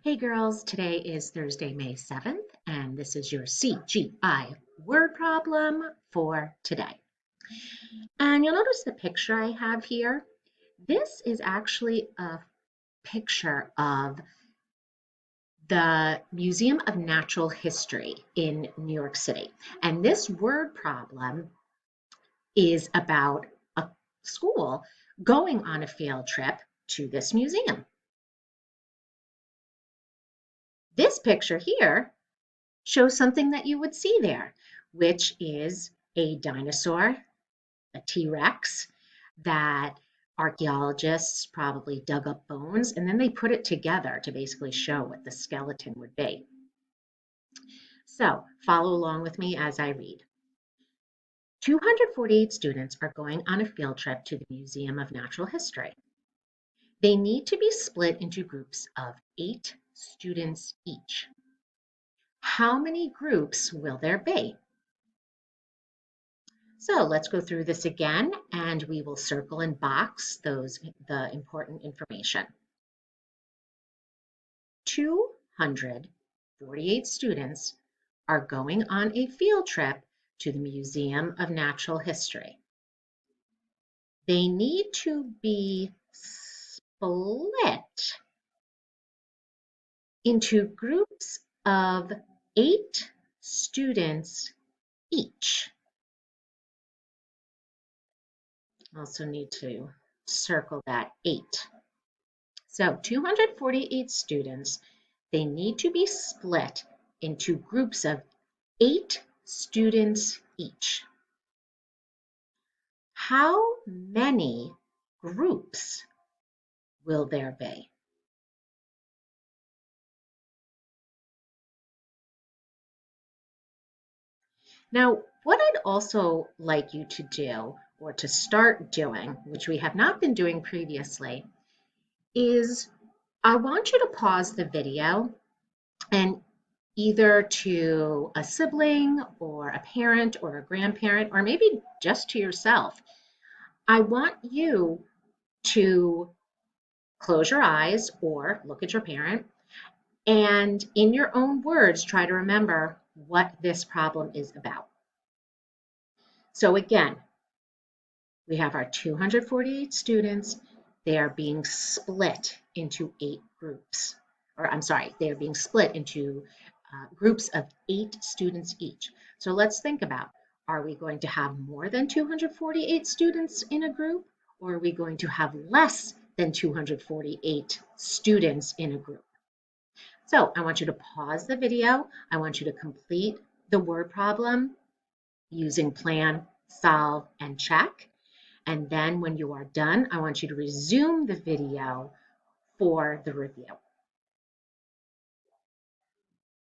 Hey girls, today is Thursday, May 7th, and this is your CGI word problem for today. And you'll notice the picture I have here. This is actually a picture of the Museum of Natural History in New York City. And this word problem is about a school going on a field trip to this museum. This picture here shows something that you would see there, which is a dinosaur, a T-Rex, that archaeologists probably dug up bones and then they put it together to basically show what the skeleton would be. So follow along with me as I read. 248 students are going on a field trip to the Museum of Natural History. They need to be split into groups of 8 students each. How many groups will there be? So let's go through this again and we will circle and box the important information. 248 students are going on a field trip to the Museum of Natural History. They need to be split into groups of 8 students each. Also need to circle that 8. So 248 students, they need to be split into groups of 8 students each. How many groups will there be? Now, what I'd also like you to do, or to start doing, which we have not been doing previously, is I want you to pause the video and either to a sibling or a parent or a grandparent, or maybe just to yourself, I want you to close your eyes or look at your parent and in your own words, try to remember what this problem is about. So again, we have our 248 students. They are being split into 8 groups. Or I'm sorry, they are being split into groups of 8 students each. So let's think about, are we going to have more than 248 students in a group? Or are we going to have less than 248 students in a group? So I want you to pause the video. I want you to complete the word problem using plan, solve, and check. And then when you are done, I want you to resume the video for the review.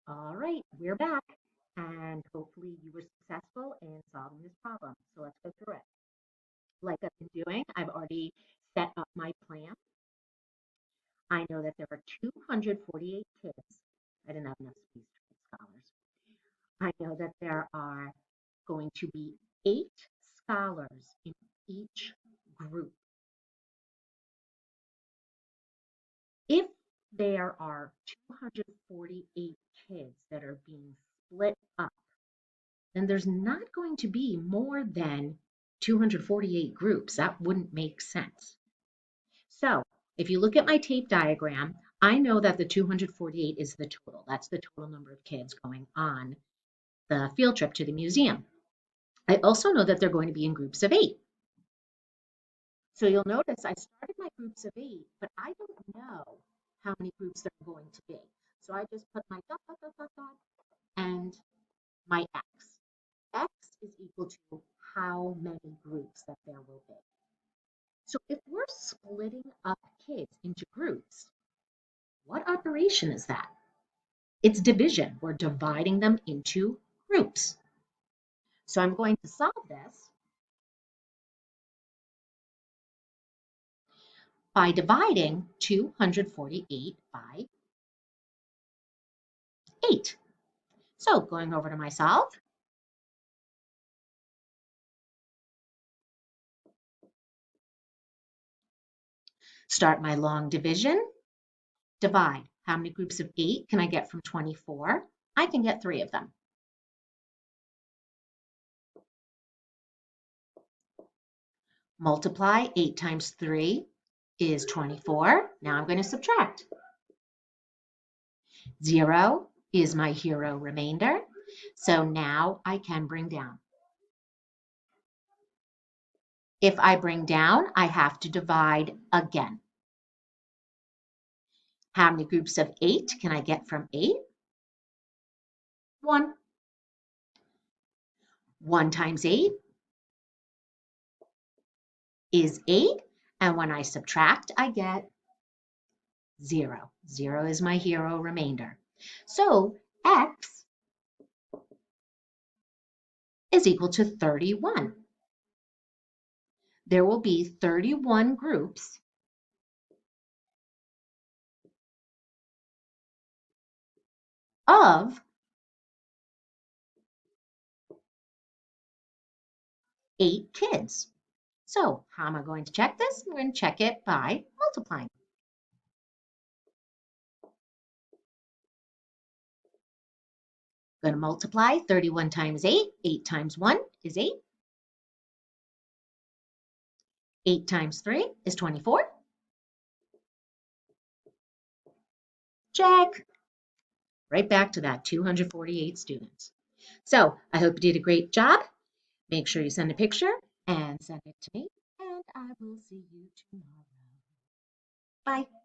All right, we're back. And hopefully you were successful in solving this problem. So let's go through it. Like I've been doing, I've already set up my plan. I know that there are 248 kids. I didn't have enough space for scholars. I know that there are going to be 8 scholars in each group. If there are 248 kids that are being split up, then there's not going to be more than 248 groups. That wouldn't make sense. So if you look at my tape diagram, I know that the 248 is the total. That's the total number of kids going on the field trip to the museum. I also know that they're going to be in groups of 8. So you'll notice I started my groups of 8, but I don't know how many groups there are going to be. So I just put my dot, dot, dot, dot, dot, and my X. X is equal to how many groups that there will be. So if we're splitting up kids into groups, what operation is that? It's division. We're dividing them into groups. So I'm going to solve this by dividing 248 by 8. So going over to my solve, start my long division, divide How many groups of 8 can I get from 24? I can get 3 of them. Multiply 8 times 3 is 24. Now I'm going to subtract. 0 is my hero remainder. So now I can bring down. If I bring down, I have to divide again. How many groups of 8 can I get from 8? 1. 1 times 8 is 8. And when I subtract, I get 0. 0 is my hero remainder. So x is equal to 31. There will be 31 groups of 8 kids. So how am I going to check this? I'm going to check it by multiplying. I'm going to multiply 31 times 8. 8 times 1 is 8. 8 times 3 is 24. Check. Right back to that 248 students. So I hope you did a great job. Make sure you send a picture and send it to me, and I will see you tomorrow. Bye.